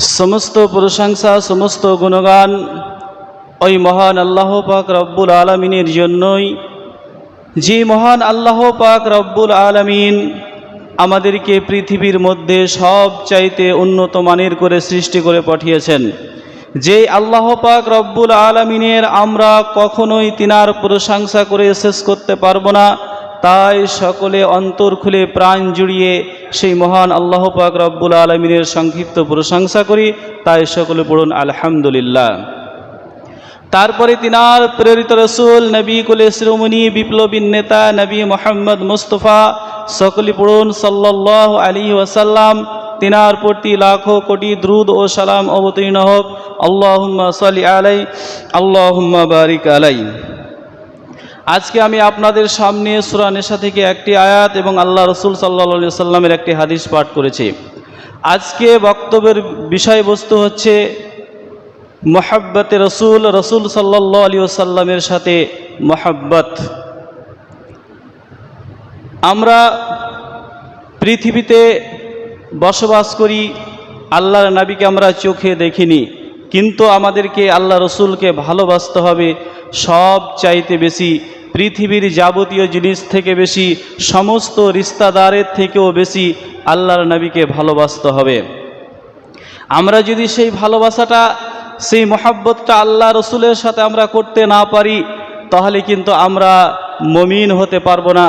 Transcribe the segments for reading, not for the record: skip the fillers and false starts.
समस्त प्रशंसा समस्त गुणगान ओई महान आल्लाह पाक रब्बुल आलमीनेर जन्यई जे महान आल्लाह पाक रब्बुल आलमीन आमादेरके पृथिवीर मध्य सबचाइते उन्नत मानेर करे सृष्टि करे पाठिয়েছেন जे आल्लाह पाक रब्बुल आलमीनेर आमरा कखनोई तिनार प्रशंसा करे शेष करते पारबो ना ताई सकले अंतर खुले प्राण जुड़िए सेई महान आल्लाह पाक रब्बुल आलमीनेर संक्षिप्त प्रशंसा करी ताई सकले पड़ुन आलহামদুলিল্লাহ। तारपरे तिनार प्रेरित रसूल नबी कुले शिरोमणि विप्लबी नेता नबी मोहम्मद मुस्तफा सकले पड़ुन सल्लल्लाहु आलैहि वसल्लम। तिनार प्रति लाखों कोटी द्रुद और सलाम अवतीर्ण होक। अल्लाहुम्मा सल्ली अलैहि अल्लाहुम्मा बारिक अलैहि। आज के आमी आपनादेर सामने सूरा निसा थेके एकटी आयात एवं आल्लाह रसूल सल्लल्लाहु अलैहि वसल्लमेर एकटी हादिस पाठ करेছি। आज के बक्तव्येर विषयबस्तु हच्छे मोहब्बते रसूल रसूल सल्लल्लाहु अलैहि वसल्लमेर साथे मोहब्बत। आमरा पृथिवीते बसबास करी आल्लाहर नबीके आमरा चोखे देखिनी किन्तु आमादेरके आल्लाह रसूलके भालोबासते हबे सब चाइते बेशी पृथिवीर जाबतीय जिनिस थेके बेशी समस्त रिश्तादारेर थेकेओ बेशी आल्लाहर नबीके भालोबासते हबे। आमरा यदि सेई भालोबासाटा सेई मोहब्बतटा आल्लाह रसूलेर साथे आमरा करते ना पारी ताहले किन्तु आमरा मुमिन होते पारबो ना,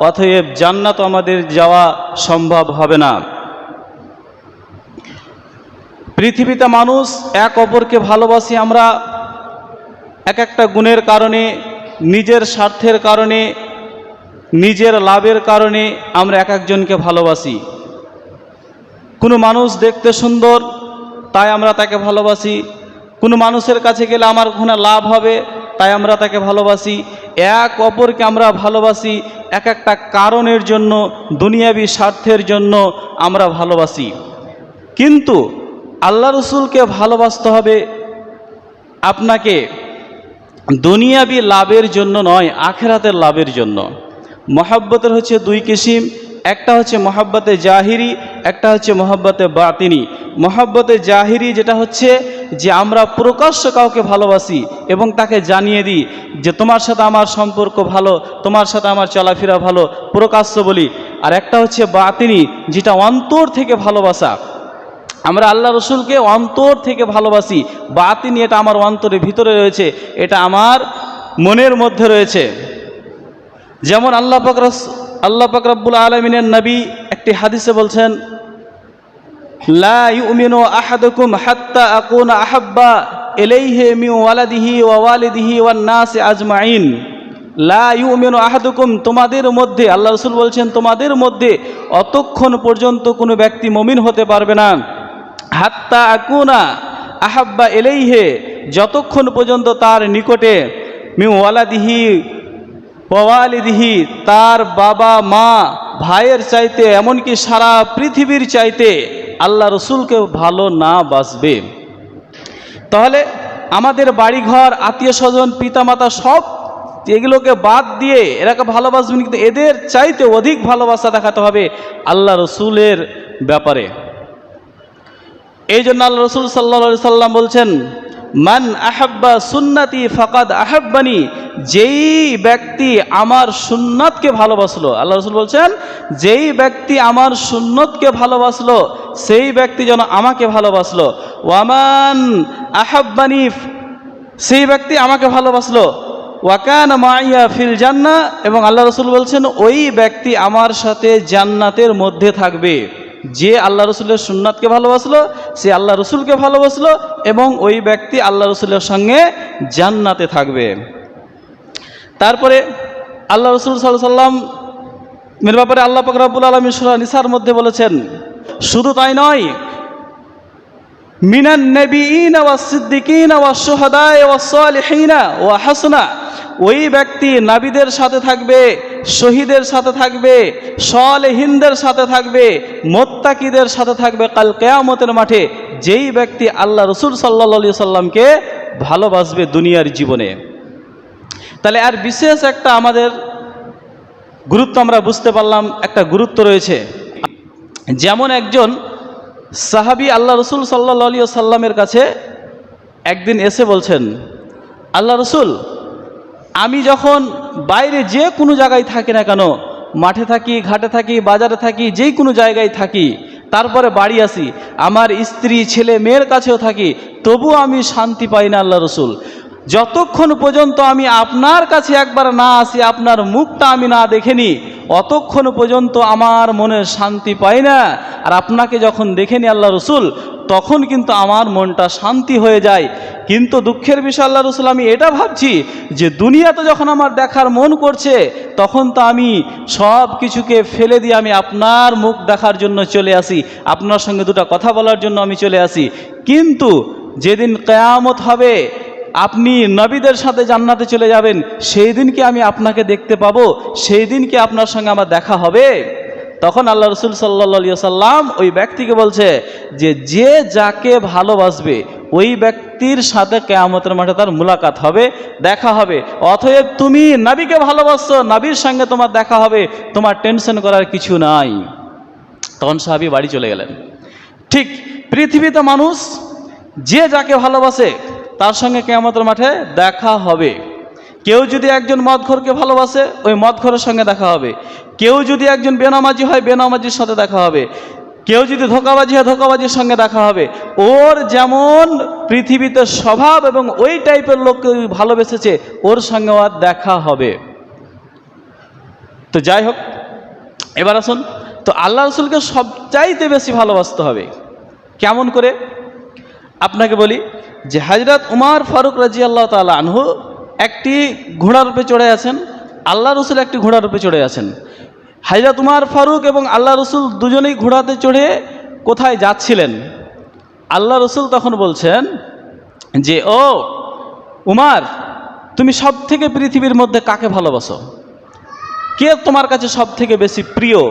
अतएव जान्नात आमादेर जावा सम्भव हबे ना। पृथिवीते मानुष एक अपरके भालोबासी आमरा एक एकटा गुणेर कारणे निजेर स्वार्थेर कारणे निजेर लाभेर कारणे आमरा एक एकजनके भालोबासी। कोनो मानुष देखते सुंदर ताई आमरा ताके भालोबासी, कोनो मानुषेर काछे गेले आमार ओखाने लाभ हबे ताई आमरा ताके भालोबासी। एक अपरके आमरा भालोबासी एक एकटा कारणेर जन्य दुनियाबी स्वार्थेर जन्य आमरा भालोबासी। किन्तु आल्लाह रसूलके भालोबासते हबे आपनाके दुनियाबी लाभेर जन्य नय, आखिरातेर लाभेर जन्य। मोहब्बतेर हच्छे दुई किसिम, एकटा हच्छे मोहब्बते जाहिरी, एकटा हच्छे मोहब्बते बातिनी। मोहब्बते जाहिरी जेटा हच्छे जे आमरा प्रकाश्य काउके भालोबासी एबं ताके जानिये दिई जे तोमार साथे आमार सम्पर्क भालो, तोमार साथे आमार चलाफेरा भालो, प्रकाश्य बोली। आर एकटा हच्छे बातिनी जेटा अंतर थेके भालोबासा। आमरा आल्लाह रसूलके अंतर थेके भालोबासी, बातिनी एटा आमार अंतरेर भितरे रयेछे, एटा आमार मनेर मধ্যে रयेछे। जेमन आल्लाह पाक रब्बुल आलमीनेर नबी एकटी हादिसे बोलছেন ला युमिनु आहादुकुम हात्ता आकुना अहाब्बा इलैहि मिन वालादिहि वा वालिदिहि वान नासि आजमाइन। ला युमिनु आहादुकुम তোমাদের মধ্যে আল্লাহ রাসূল বলছেন তোমাদের মধ্যে অতক্ষণ পর্যন্ত কোনো ব্যক্তি মুমিন হতে পারবে না হাত্তা আকুনা আহাব্বা ইলাইহি যতক্ষণ পর্যন্ত তার নিকটে মিন ওয়ালাদিহি ওয়া ওয়ালিদিহি তার বাবা মা ভাইয়ের চাইতে এমনকি সারা পৃথিবীর চাইতে আল্লাহ রসুলকে ভালো না বাসবে। তাহলে আমাদের বাড়িঘর আত্মীয় স্বজন পিতামাতা সব এগুলোকে বাদ দিয়ে এরাকে ভালোবাসবেন, কিন্তু এদের চাইতে অধিক ভালোবাসা দেখাতে হবে আল্লাহ রসুলের ব্যাপারে। এই জন্য আল্লাহ রসুল সাল্লাল্লাহু আলাইহি সাল্লাম বলছেন মান আহাব্বা সুন্নতি ফাকাদ আহাব্বানি, যেই ব্যক্তি আমার সুন্নতকে ভালোবাসলো, আল্লাহ রসুল বলছেন যেই ব্যক্তি আমার সুন্নতকে ভালোবাসলো সেই ব্যক্তি যেন আমাকে ভালোবাসলো। ওয়ামান আহাব্বানি, সেই ব্যক্তি আমাকে ভালোবাসলো। ওয়াকানা মাইয়া ফিল জান্নাহ, এবং আল্লাহ রসুল বলছেন ওই ব্যক্তি আমার সাথে জান্নাতের মধ্যে থাকবে। যে আল্লাহ রসুলের সুন্নাতকে ভালোবাসলো সে আল্লাহ রসুলকে ভালোবাসলো এবং ওই ব্যক্তি আল্লাহ রসুলের সঙ্গে জান্নাতে থাকবে। তারপরে আল্লাহ রসুল সাল্লাল্লাহু আলাইহি সাল্লাম এর ব্যাপারে আল্লাহ পাক রব্বুল আলামিন সূরা নিসার মধ্যে বলেছেন, শুধু তাই নয়, মিনান নবিয়িনা ওয়াস সিদ্দিকিনা ওয়াস শুহাদা ওয়াস সালিহিনা ওয়া হাসানা, ওই ব্যক্তি নবীদের সাথে থাকবে, শহীদের সাথে থাকবে, সালেহিনদের সাথে থাকবে, মুত্তাকিদের সাথে থাকবে কাল কিয়ামতের মাঠে, যেই ব্যক্তি আল্লাহ রসুল সাল্লাল্লাহু আলাইহি সাল্লামকে ভালোবাসবে দুনিয়ার জীবনে। তাহলে আর বিশেষ একটা আমাদের গুরুত্ব আমরা বুঝতে পারলাম, একটা গুরুত্ব রয়েছে। যেমন একজন সাহাবী আল্লাহ রসুল সাল্লাল্লাহু আলাইহি ওয়াসাল্লামের কাছে একদিন এসে বলছেন, আল্লাহ রসুল, আমি যখন বাইরে যে কোনো জায়গায় থাকি না কেন, মাঠে থাকি, ঘাটে থাকি, বাজারে থাকি, যেই কোনো জায়গায় থাকি, তারপরে বাড়ি আসি, আমার স্ত্রী ছেলে মেয়ের কাছেও থাকি, তবু আমি শান্তি পাই না আল্লাহ রসুল। যতক্ষণ পর্যন্ত আমি আপনার কাছে একবার না আসি, আপনার মুখটা আমি না দেখেনি, অতক্ষণ পর্যন্ত আমার মনে শান্তি পাই না। আর আপনাকে যখন দেখেনি আল্লাহ রসুল, তখন কিন্তু আমার মনটা শান্তি হয়ে যায়। কিন্তু দুঃখের বিষয় আল্লাহ রসুল, আমি এটা ভাবছি যে দুনিয়াতে যখন আমার দেখার মন করছে, তখন তো আমি সব কিছুকে ফেলে দিয়ে আমি আপনার মুখ দেখার জন্য চলে আসি, আপনার সঙ্গে দুটো কথা বলার জন্য আমি চলে আসি। কিন্তু যেদিন কিয়ামত হবে, আপনি নবীদের সাথে জান্নাতে চলে যাবেন, সেই দিন কি আমি আপনাকে দেখতে পাবো? সেই দিন কি আপনার সঙ্গে আমার দেখা হবে? তখন আল্লাহ রসুল সাল্লাল্লাহু আলাইহি ওয়াসাল্লাম ওই ব্যক্তিকে বলছে যে যে যাকে ভালোবাসবে ওই ব্যক্তির সাথে কিয়ামতের মাঠে তার মুলাকাত হবে, দেখা হবে। অতএব তুমি নবীকে ভালোবাসছো, নবীর সঙ্গে তোমার দেখা হবে, তোমার টেনশন করার কিছু নাই। তখন সাহাবী বাড়ি চলে গেলেন। ঠিক পৃথিবীতে মানুষ যে যাকে ভালোবাসে তার সঙ্গে কিয়ামতের মাঠে দেখা হবে। কেউ যদি একজন মদখোরকে ভালোবাসে, ওই মদখোরের সঙ্গে দেখা হবে। কেউ যদি একজন বেনামাজি হয়, বেনামাজির সাথে দেখা হবে। কেউ যদি ধোঁকাবাজি হয়, ধোঁকাবাজির সঙ্গে দেখা হবে। ওর যেমন পৃথিবীতে স্বভাব এবং ওই টাইপের লোককে ভালোবেসেছে, ওর সঙ্গে আর দেখা হবে। তো যাই হোক, এবার আসুন, তো আল্লাহ রসুলকে সবচাইতে বেশি ভালোবাসতে হবে। কেমন করে? আপনাকে বলি যে হযরত উমর ফারুক রাদিয়াল্লাহু তাআলা আনহু একটি ঘোড়ার উপরে চড়ে আছেন, আল্লাহ রসুল একটি ঘোড়ার উপরে চড়ে আছেন। হযরত উমর ফারুক এবং আল্লাহ রসুল দুজনেই ঘোড়াতে চড়ে কোথায় যাচ্ছিলেন। আল্লাহ রসুল তখন বলছেন যে, ও উমর, তুমি সব থেকে পৃথিবীর মধ্যে কাকে ভালোবাসো? কে তোমার কাছে সব থেকে বেশি প্রিয়?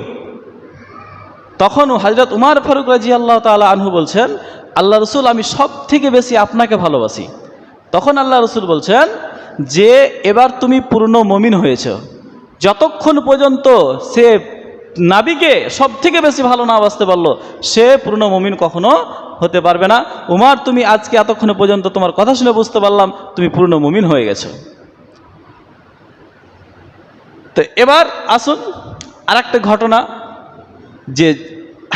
তখন হযরত উমর ফারুক রাদিয়াল্লাহু তাআলা আনহু বলছেন, আল্লাহ রসুল, আমি সব থেকে বেশি আপনাকে ভালোবাসি। তখন আল্লাহ রসুল বলছেন যে এবার তুমি পূর্ণ মুমিন হয়েছ। যতক্ষণ পর্যন্ত সে নবীকে সব থেকে বেশি ভালো না বাসতে পারলো, সে পূর্ণ মুমিন কখনো হতে পারবে না। উমর, তুমি আজকে এতক্ষণ পর্যন্ত তোমার কথা শুনে বুঝতে পারলাম তুমি পূর্ণ মুমিন হয়ে গেছো। তো এবার আসুন আর একটা ঘটনা, যে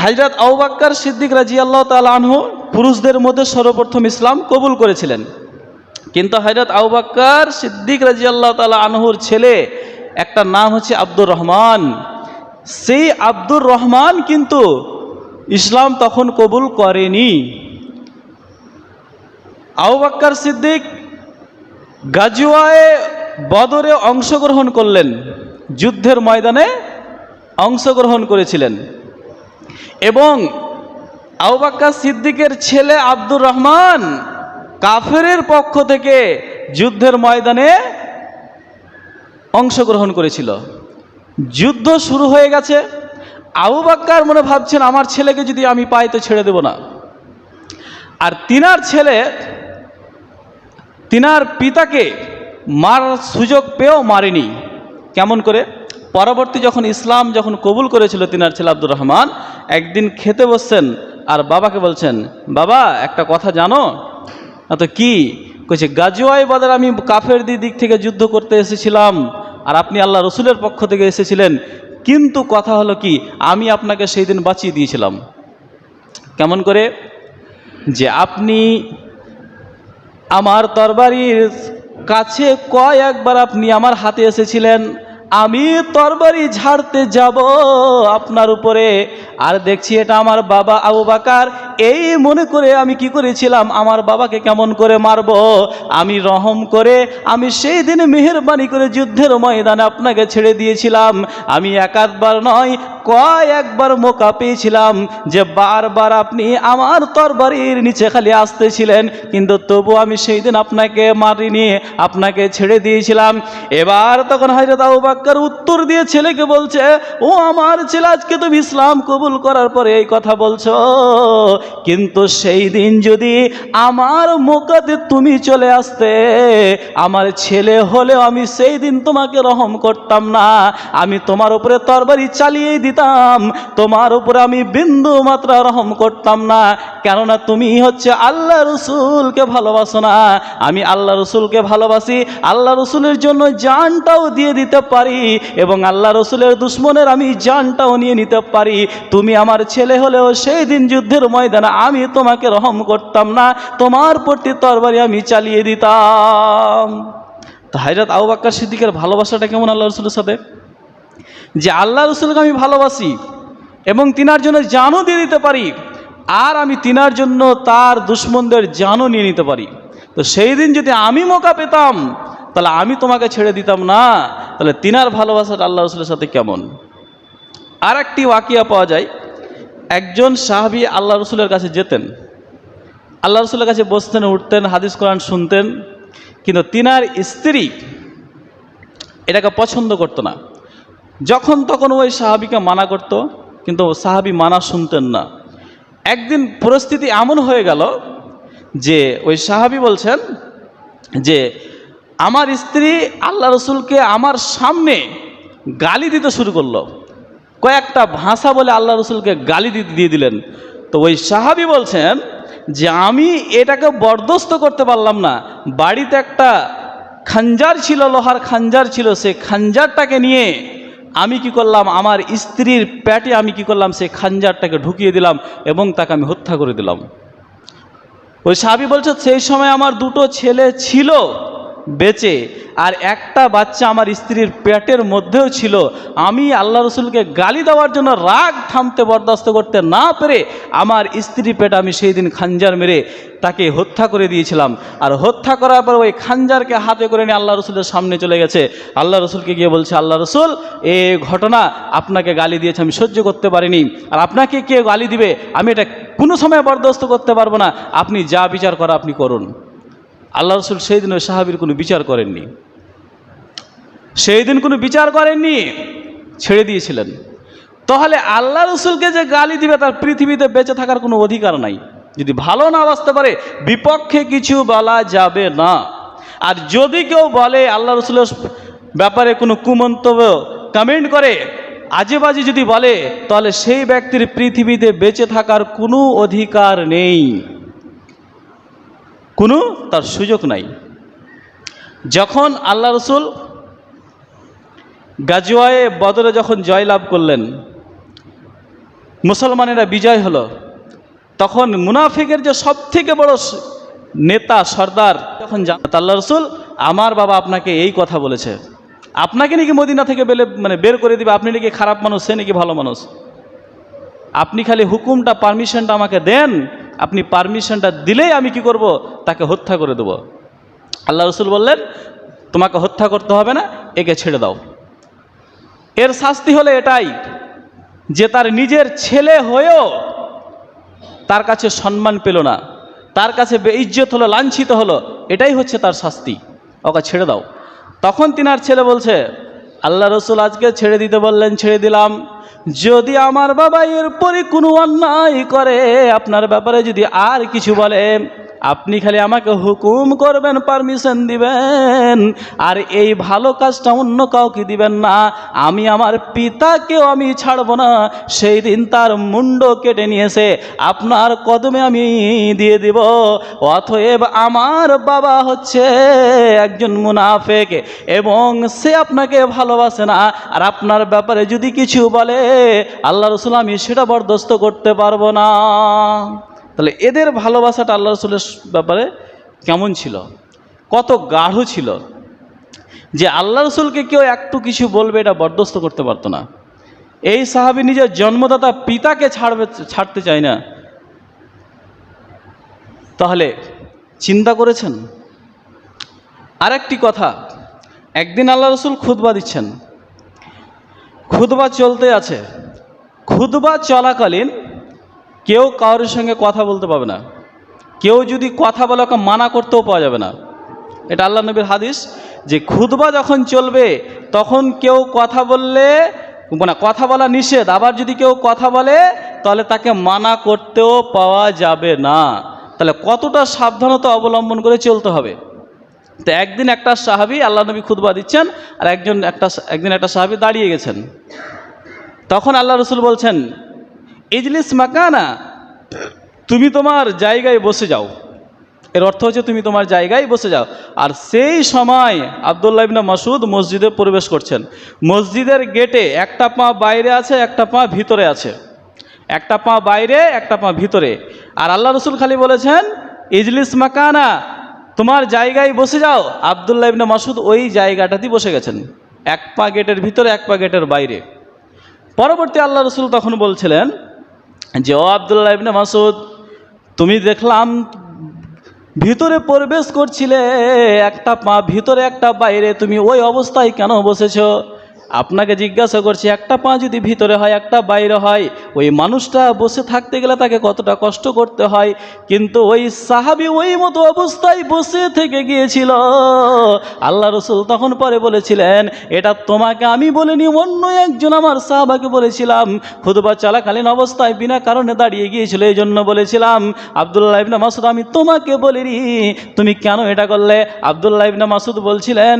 হযরত আবু বকর সিদ্দিক রাদিয়াল্লাহু তাআলা আনহু পুরুষদের মধ্যে সর্বপ্রথম ইসলাম কবুল করেছিলেন। কিন্তু হযরত আবু বকর সিদ্দিক রাদিয়াল্লাহু তাআলা আনহুর ছেলে, একটা নাম হচ্ছে আব্দুর রহমান, সেই আব্দুর রহমান কিন্তু ইসলাম তখন কবুল করেনি। আবু বকর সিদ্দিক গাজওয়ায়ে বদরে অংশগ্রহণ করলেন, যুদ্ধের ময়দানে অংশগ্রহণ করেছিলেন, এবং আবু বকর সিদ্দিকের ছেলে আব্দুর রহমান কাফেরের পক্ষ থেকে যুদ্ধের ময়দানে অংশগ্রহণ করেছিল। যুদ্ধ শুরু হয়ে গেছে। আবু বকর মনে ভাবছেন, আমার ছেলেকে যদি আমি পাই তো ছেড়ে দেব না। আর তিনার ছেলে তিনার পিতাকে মারার সুযোগ পেয়েও মারেনি। কেমন করে? পরবর্তী যখন ইসলাম যখন কবুল করেছিল তিনার ছেলে আব্দুর রহমান, একদিন খেতে বসছেন আর বাবাকে বলছেন, বাবা একটা কথা জানো? তো কি? কইছে, গাজওয়ায়ে বদর আমি কাফেরদের দিক থেকে যুদ্ধ করতে এসেছিলাম, আর আপনি আল্লাহ রসুলের পক্ষ থেকে এসেছিলেন, কিন্তু কথা হলো কি, আমি আপনাকে সেই দিন বাঁচিয়ে দিয়েছিলাম। কেমন করে? যে আপনি আমার তরবারির কাছে কয়েকবার আপনি আমার হাতে এসেছিলেন, আমি তরবারি ঝাড়তে যাব আপনার উপরে, আর দেখছি এটা আমার বাবা আবু বকর, এই মনে করে আমি কি করেছিলাম, আমার বাবাকে কেমন করে মারব। আমি রহম করে আমি সেই দিন মেহেরবানি করে যুদ্ধের ময়দানে আপনাকে ছেড়ে দিয়েছিলাম। আমি একাধবার নয়, কয়েকবার মৌকা পেয়েছিলাম যে বারবার আপনি আমার তরবারির নিচে খালি আসতেছিলেন, কিন্তু তবু আমি সেই দিন আপনাকে মারিনি, আপনাকে ছেড়ে দিয়েছিলাম। এবার তখন হযরত আবু বকর উত্তর দিয়ে ছেলেকে বলছে, ও আমার ছেলে, আজকে তুমি ইসলাম কবুল করার পরে এই কথা বলছো, কিন্তু সেই দিন যদি আমার মুখতে তুমি চলে আসতে, আমার ছেলে হলেও আমি সেই দিন তোমাকে রহম করতাম না, আমি তোমার উপরে তরবারি চালিয়ে দিতাম, তোমার উপরে আমি বিন্দু মাত্রা রহম করতাম না। কেননা তুমি হচ্ছে আল্লাহ রসুলকে ভালোবাসো না, আমি আল্লাহ রসুলকে ভালোবাসি, আল্লাহ রসুলের জন্য জানটাও দিয়ে দিতে পারি এবং আল্লাহ রসুলের দুশ্মনের আমি জানটাও নিয়ে নিতে পারি। তুমি আমার ছেলে হলেও সেই দিন যুদ্ধের ময়দানে আমি তোমাকে রহম করতাম না, তোমার প্রতি তরবারি আমি চালিয়ে দিতাম। তো হযরত আবু বকর সিদ্দিকের ভালোবাসাটা কেমন আল্লাহ রসুলের সাথে, যে আল্লাহ রসুলকে আমি ভালোবাসি এবং তিনার জন্য জানও দিয়ে দিতে পারি, আর আমি তিনার জন্য তার দুশ্মনদের জানও নিয়ে নিতে পারি। তো সেই দিন যদি আমি মৌকা পেতাম তাহলে আমি তোমাকে ছেড়ে দিতাম না। তাহলে তিনার ভালোবাসাটা আল্লাহ রসুলের সাথে কেমন। আর একটি ওয়াকিয়া পাওয়া যায়, একজন সাহাবী আল্লাহ রসুলের কাছে যেতেন, আল্লাহ রসুলের কাছে বসতেন, উঠতেন, হাদিস কোরআন শুনতেন, কিন্তু তিনার স্ত্রী এটাকে পছন্দ করতো না। যখন তখন ওই সাহাবীকে মানা করত, কিন্তু সাহাবী মানা শুনতেন না। একদিন পরিস্থিতি এমন হয়ে গেল যে ওই সাহাবী বলছেন যে আমার স্ত্রী আল্লাহ রসুলকে আমার সামনে গালি দিতে শুরু করলো, কয়েকটা ভাষা বলে আল্লাহ রসুলকে গালি দিয়ে দিলেন। তো ওই সাহাবী বলছেন যে আমি এটাকে বরদাস্ত করতে পারলাম না, বাড়িতে একটা খাঞ্জার ছিল, লোহার খাঞ্জার ছিল, সে খাঞ্জারটাকে নিয়ে আমি কি করলাম, আমার স্ত্রীর পেটে আমি কি করলাম, সেই খাঞ্জারটাকে ঢুকিয়ে দিলাম এবং তাকে আমি হত্যা করে দিলাম। ওই সাহাবী বলছে সেই সময় আমার দুটো ছেলে ছিল বেঁচে, আর একটা বাচ্চা আমার স্ত্রীর পেটের মধ্যেও ছিল। আমি আল্লাহ রসুলকে গালি দেওয়ার জন্য রাগ থামতে বরদাস্ত করতে না পেরে আমার স্ত্রী পেটে আমি সেই দিন খাঞ্জার মেরে তাকে হত্যা করে দিয়েছিলাম। আর হত্যা করার পর ওই খাঞ্জারকে হাতে করে নিয়ে আল্লাহ রসুলের সামনে চলে গেছে। আল্লাহ রসুলকে গিয়ে বলছে, আল্লাহ রসুল এই ঘটনা আপনাকে গালি দিয়েছে, আমি সহ্য করতে পারিনি, আর আপনাকে কে গালি দিবে আমি এটা কোনো সময় বরদাস্ত করতে পারবো না, আপনি যা বিচার করা আপনি করুন। আল্লাহ রসুল সেই দিন ওই সাহাবীর কোনো বিচার করেননি, সেই দিন কোনো বিচার করেননি, ছেড়ে দিয়েছিলেন। তাহলে আল্লাহ রসুলকে যে গালি দিবে তার পৃথিবীতে বেঁচে থাকার কোনো অধিকার নাই। যদি ভালো না বাঁচতে পারে বিপক্ষে কিছু বলা যাবে না। আর যদি কেউ বলে আল্লাহ রসুলের ব্যাপারে কোনো কুমন্তব্য কমেন্ট করে, আজে বাজে যদি বলে, তাহলে সেই ব্যক্তির পৃথিবীতে বেঁচে থাকার কোনো অধিকার নেই, কোনো তার সুযোগ নাই। যখন আল্লাহ রসুল গাজওয়ায়ে বদরে যখন জয়লাভ করলেন, মুসলমানেরা বিজয় হলো, তখন মুনাফিকের যে সব থেকে বড় নেতা সর্দার যখন আল্লাহ রসুল আমার বাবা আপনাকে এই কথা বলেছে, আপনাকে নাকি মদিনা থেকে বের করে দিবে, আপনি নাকি খারাপ মানুষ, সে নাকি ভালো মানুষ, আপনি খালি হুকুমটা পারমিশনটা আমাকে দেন, আপনি পারমিশনটা দিলেই আমি কি করব, তাকে হত্যা করে দেব। আল্লাহ রসুল বললেন তোমাকে হত্যা করতে হবে না, একে ছেড়ে দাও। এর শাস্তি হলো এটাই যে তার নিজের ছেলে হয়েও তার কাছে সম্মান পেল না, তার কাছে বেইজ্জত হলো, লাঞ্ছিত হলো, এটাই হচ্ছে তার শাস্তি, ওকে ছেড়ে দাও। তখন তিনার ছেলে বলছে আল্লাহ রসুল আজকে ছেড়ে দিতে বললেন, ছেড়ে দিলাম, যদি আমার বাবা এরপরে কোনো অন্যায় করে, আপনার ব্যাপারে যদি আর কিছু বলে, আপনি খালি আমাকে হুকুম করবেন, পারমিশন দিবেন, আর এই ভালো কাজটা অন্য কাউকে দিবেন না। আমি আমার পিতাকেও আমি ছাড়ব না, সেই দিন তার মুন্ড কেটে নিয়েছে আপনার কদমে আমি দিয়ে দিব। অতএব আমার বাবা হচ্ছে একজন মুনাফিক এবং সে আপনাকে ভালোবাসে না, আর আপনার ব্যাপারে যদি কিছু বলে আল্লাহ রসুল আমি সেটা বরদাস্ত করতে পারবো না। তাহলে এদের ভালোবাসাটা আল্লাহ রসুলের ব্যাপারে কেমন ছিল, কত গাঢ় ছিল, যে আল্লাহ রসুলকে কেউ একটু কিছু বলবে এটা বরদাস্ত করতে পারতো না। এই সাহাবী নিজের জন্মদাতা পিতাকে ছাড়তে চায় না। তাহলে চিন্তা করেছেন। আরেকটি কথা, একদিন আল্লাহ রসুল খুতবা দিচ্ছেন, খুতবা চলতে আছে, খুতবা চলাকালীন কেউ কারোর সঙ্গে কথা বলতে পাবে না, কেউ যদি কথা বলে ওকে মানা করতেও পাওয়া যাবে না। এটা আল্লাহ নবীর হাদিস যে খুতবা যখন চলবে তখন কেউ কথা বললে কথা বলা নিষেধ, আবার যদি কেউ কথা বলে তাহলে তাকে মানা করতেও পাওয়া যাবে না। তাহলে কতটা সাবধানতা অবলম্বন করে চলতে হবে। তো একদিন একটা সাহাবী, আল্লাহ নবী খুতবা দিচ্ছেন, আর একদিন একটা সাহাবী দাঁড়িয়ে গেছেন। তখন আল্লাহ রসুল বলছেন, ইজলিস মাকানা, তুমি তোমার জায়গায় বসে যাও। এর অর্থ হচ্ছে তুমি তোমার জায়গায় বসে যাও। আর সেই সময় আব্দুল্লাহ ইবনে মাসউদ মসজিদে প্রবেশ করছেন। মসজিদের গেটে একটা পা বাইরে আছে, একটা পা ভিতরে আছে, একটা পা বাইরে, একটা পা ভিতরে। আর আল্লাহ রসুল খালি বলেছেন ইজলিস মাকানা, তোমার জায়গায় বসে যাও। আব্দুল্লাহ ইবনে মাসউদ ওই জায়গাটাতেই বসে গেছেন, এক পা গেটের ভিতরে, এক পা গেটের বাইরে। পরবর্তী আল্লাহ রসুল তখন বলছিলেন যে, ও আব্দুল্লাহ ইবনে মাসউদ, তুমি দেখলাম ভিতরে প্রবেশ করছিলে, একটা পা ভিতরে একটা বাইরে, তুমি ওই অবস্থায় কেন বসেছো? আপনাকে জিজ্ঞাসা করছি, একটা পা যদি ভিতরে হয়, একটা বাইরে হয়, ওই মানুষটা বসে থাকতে গেলে তাকে কতটা কষ্ট করতে হয়। কিন্তু ওই সাহাবী ওই মতো অবস্থায় বসে থেকে গিয়েছিল। আল্লাহ রসুল তখন পরে বলেছিলেন, এটা তোমাকে আমি বলিনি, অন্য একজন আমার সাহাবাকে বলেছিলাম, খুতবা চলাকালীন অবস্থায় বিনা কারণে দাঁড়িয়ে গিয়েছিল, এই জন্য বলেছিলাম। আব্দুল্লাহ ইবনে মাসউদ, আমি তোমাকে বলিনি, তুমি কেন এটা করলে? আব্দুল্লাহ ইবনে মাসউদ বলছিলেন,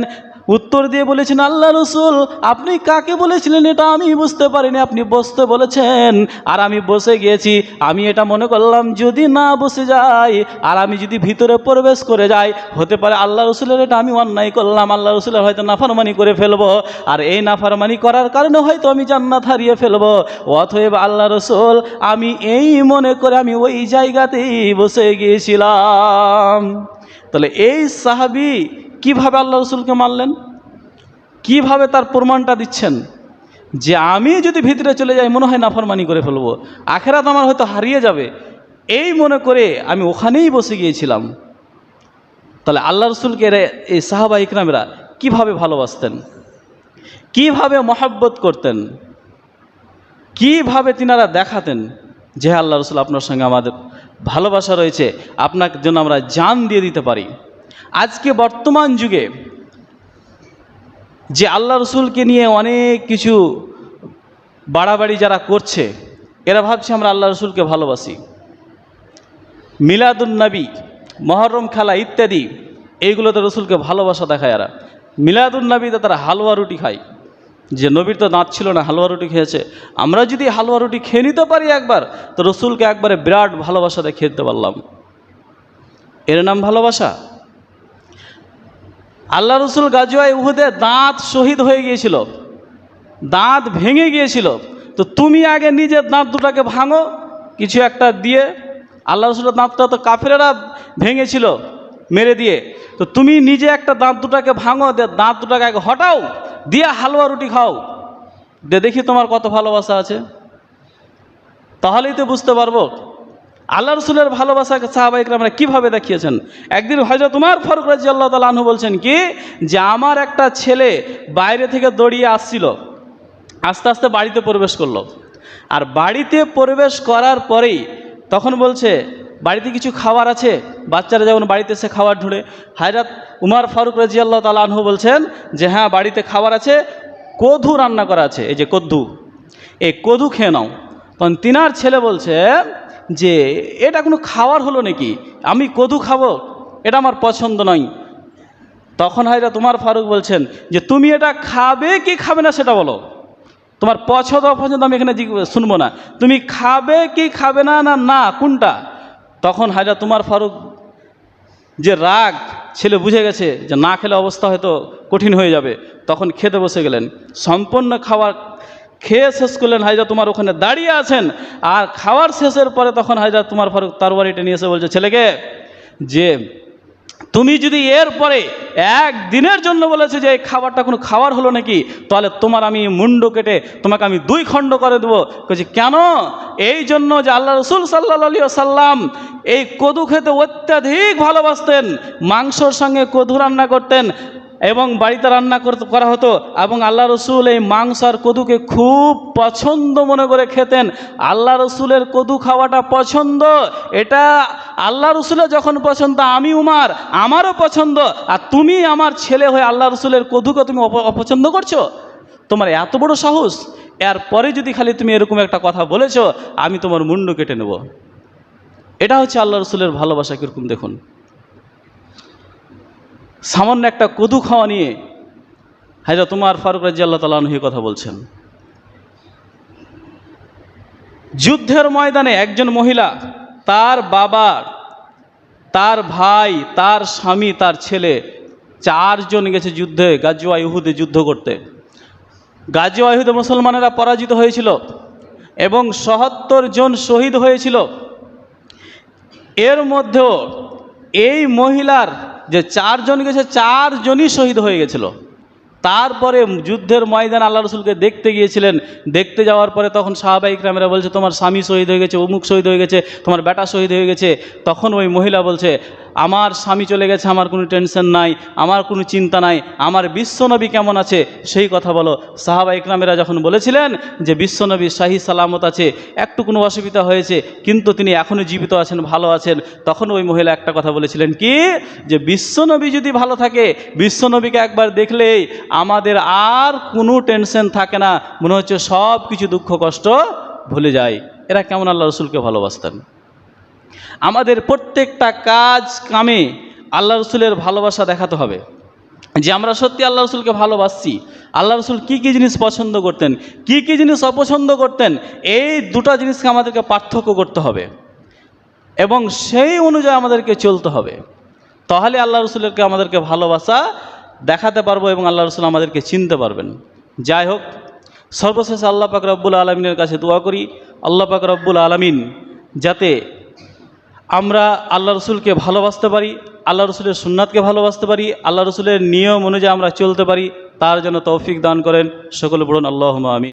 উত্তর দিয়ে বলেছেন, আল্লাহ রসুল, আপনি কাকে বলেছিলেন এটা আমি বুঝতে পারিনি, আপনি বসতে বলেছেন আর আমি বসে গিয়েছি। আমি এটা মনে করলাম যদি না বসে যাই আর আমি যদি ভিতরে প্রবেশ করে যাই, হতে পারে আল্লাহ রসুলের এটা আমি অন্যায় করলাম, আল্লাহ রসুলের হয়তো নাফরমানি করে ফেলবো, আর এই নাফরমানি করার কারণে হয়তো আমি জান্নাত হারিয়ে ফেলবো। অতএব আল্লাহ রসুল, আমি এই মনে করে আমি ওই জায়গাতেই বসে গিয়েছিলাম। তাহলে এই সাহাবী কিভাবে আল্লাহ রসুলকে মানলেন, কিভাবে তার প্রমাণটা দিচ্ছেন যে আমি যদি ভিতরে চলে যাই মনে হয় নাফরমানি করে ফেলবো, আখেরাত আমার হয়তো হারিয়ে যাবে, এই মনে করে আমি ওখানেই বসে গিয়েছিলাম। তাহলে আল্লাহ রসুলকে এই সাহাবা ইকরামেরা কিভাবে ভালোবাসতেন, কিভাবে মহব্বত করতেন, কিভাবে তিনারা দেখাতেন যে আল্লাহ রসুল, আপনার সঙ্গে আমাদের ভালোবাসা রয়েছে, আপনার জন্য আমরা জান দিয়ে দিতে পারি। আজকে বর্তমান যুগে যে আল্লাহ রসুলকে নিয়ে অনেক কিছু বাড়াবাড়ি যারা করছে, এরা ভাবছে আমরা আল্লাহ রসুলকে ভালোবাসি। মিলাদুন নবী, মহরম খেলা ইত্যাদি, এইগুলোতে রসুলকে ভালোবাসা দেখায় এরা। মিলাদুন নবীতে তারা হালুয়া রুটি খায়, যে নবীর তো দাঁত ছিল না, হালুয়া রুটি খেয়েছে। আমরা যদি হালুয়া রুটি খেয়ে নিতে পারি একবার, তো রসুলকে একবারে বিরাট ভালোবাসা দিয়ে খেতে পারলাম। এর নাম ভালোবাসা? আল্লাহ রসুল গাজওয়ায়ে উহুদে দাঁত শহীদ হয়ে গিয়েছিল, দাঁত ভেঙে গিয়েছিল। তো তুমি আগে নিজের দাঁত দুটাকে ভাঙো কিছু একটা দিয়ে। আল্লাহ রসুলের দাঁতটা তো কাফেরেরা ভেঙেছিল মেরে দিয়ে, তো তুমি নিজে একটা দাঁত দুটাকে ভাঙো, দাঁত দুটাকে আগে হটাও, দিয়ে হালুয়া রুটি খাও, দেখি তোমার কত ভালোবাসা আছে। তাহলেই তো বুঝতে পারবো আল্লাহ রসুলের ভালোবাসাকে সাহাবা ইকরামরা কীভাবে দেখিয়েছেন। একদিন হযরত উমর ফারুক রাদিয়াল্লাহু তাআলা আনহু বলছেন কি, যে আমার একটা ছেলে বাইরে থেকে দৌড়িয়ে আসছিল, আস্তে আস্তে বাড়িতে প্রবেশ করলো। আর বাড়িতে প্রবেশ করার পরেই তখন বলছে, বাড়িতে কিছু খাবার আছে? বাচ্চারা যেমন বাড়িতে এসে খাবার ঢুঁড়ে, হযরত উমর ফারুক রাদিয়াল্লাহু তাআলা আনহু বলছেন যে হ্যাঁ, বাড়িতে খাবার আছে, কদু রান্না করা আছে, এই যে কদ্দু, এই কদু খেয়ে নাও। তখন তিনার ছেলে বলছে যে এটা কোনো খাবার হলো নাকি, আমি কদু খাবো, এটা আমার পছন্দ নয়। তখন হযরত উমর ফারুক বলছেন যে তুমি এটা খাবে কি খাবে না সেটা বলো, তোমার পছন্দ অপছন্দ আমি এখানে শুনবো না, তুমি খাবে কি খাবে না, না না কোনটা? তখন হযরত উমর ফারুক, যে রাগ, ছেলে বুঝে গেছে যে না খেলে অবস্থা হয়তো কঠিন হয়ে যাবে, তখন খেতে বসে গেলেন। সম্পূর্ণ খাবার খেয়ে শেষ করলেন, হযরত উমর ওখানে দাঁড়িয়ে আছেন। আর খাওয়ার শেষের পরে তখন হযরত উমর ফারুক তরবারিটা নিয়ে এসে বলছে ছেলেকে, যে তুমি যদি এর পরে একদিনের জন্য বলেছে যে এই খাবারটা কোনো খাবার হলো নাকি, তাহলে তোমার আমি মুন্ড কেটে তোমাকে আমি 2 খণ্ড করে দেবো। বলছি কেন? এই জন্য যে আল্লাহ রসুল সাল্লাল্লাহু আলাইহি ওয়াসাল্লাম এই কদু খেতে অত্যাধিক ভালোবাসতেন, মাংসর সঙ্গে কদু রান্না করতেন এবং বাড়িতে রান্না করা হতো, এবং আল্লাহ রসুল এই মাংস আর কদুকে খুব পছন্দ মনে করে খেতেন। আল্লাহ রসুলের কদু খাওয়াটা পছন্দ, এটা আল্লাহ রসুলের যখন পছন্দ, আমি উমর আমারও পছন্দ, আর তুমি আমার ছেলে হয়ে আল্লাহ রসুলের কদুকে তুমি অপছন্দ করছো? তোমার এত বড় সাহস! এরপরে যদি খালি তুমি এরকম একটা কথা বলেছো, আমি তোমার মুন্ডু কেটে নেব। এটা হচ্ছে আল্লাহ রসুলের ভালোবাসা। কীরকম দেখুন, সামান্য একটা কদু খাওয়া নিয়ে হযরত উমর ফারুক রাদিয়াল্লাহু তাআলা আনহু কথা বলছেন। যুদ্ধের ময়দানে একজন মহিলা, তার বাবা, তার ভাই, তার স্বামী, তার ছেলে, 4 জন গেছে যুদ্ধে, গাজওয়া ইহুদে যুদ্ধ করতে। গাজওয়া ইহুদে মুসলমানেরা পরাজিত হয়েছিল এবং ৭৭ জন শহীদ হয়েছিল। এর মধ্যেও এই মহিলার যে 4 জন গেছে, 4 জনই শহীদ হয়ে গেছিল। তারপরে যুদ্ধের ময়দানে আল্লাহ রসুলকে দেখতে গিয়েছিলেন। দেখতে যাওয়ার পরে তখন সাহাবায়ে ইকরামেরা বলছে, তোমার স্বামী শহীদ হয়ে গেছে, অমুক শহীদ হয়ে গেছে, তোমার বেটা শহীদ হয়ে গেছে। তখন ওই মহিলা বলছে, আমার স্বামী চলে গেছে, আমার কোনো টেনশন নাই, আমার কোনো চিন্তা নাই, আমার বিশ্বনবী কেমন আছে সেই কথা বলো। সাহাবায়ে ইকরামেরা যখন বলেছিলেন যে বিশ্বনবী শাহী সালামত আছে, একটু কোনো অসুবিধা হয়েছে, কিন্তু তিনি এখনও জীবিত আছেন, ভালো আছেন, তখন ওই মহিলা একটা কথা বলেছিলেন, কি যে বিশ্বনবী যদি ভালো থাকে, বিশ্বনবীকে একবার দেখলেই আমাদের আর কোনো টেনশন থাকে না, মনে হচ্ছে সব কিছু দুঃখ কষ্ট ভুলে যায়। এরা কেমন আল্লাহ রসুলকে ভালোবাসতেন। আমাদের প্রত্যেকটা কাজ কামে আল্লাহ রসুলের ভালোবাসা দেখাতে হবে, যে আমরা সত্যি আল্লাহ রসুলকে ভালোবাসছি। আল্লাহ রসুল কী কী জিনিস পছন্দ করতেন, কী কী জিনিস অপছন্দ করতেন, এই দুটো জিনিসকে আমাদেরকে পার্থক্য করতে হবে এবং সেই অনুযায়ী আমাদেরকে চলতে হবে। তাহলে আল্লাহ রসুলকে আমাদেরকে ভালোবাসা দেখাতে পারবো এবং আল্লাহ রসুল আমাদেরকে চিনতে পারবেন। যাই হোক, সর্বশেষে আল্লাহ পাক রব্বুল আলমিনের কাছে দোয়া করি, আল্লাহ পাক রব্বুল আলমিন যাতে আমরা আল্লাহ রসুলকে ভালোবাসতে পারি, আল্লাহ রসুলের সুন্নাতকে ভালোবাসতে পারি, আল্লাহ রসুলের নিয়ম অনুযায়ী আমরা চলতে পারি, তার জন্য তৌফিক দান করেন। সকলে বলুন আল্লাহুম্মা আমিন।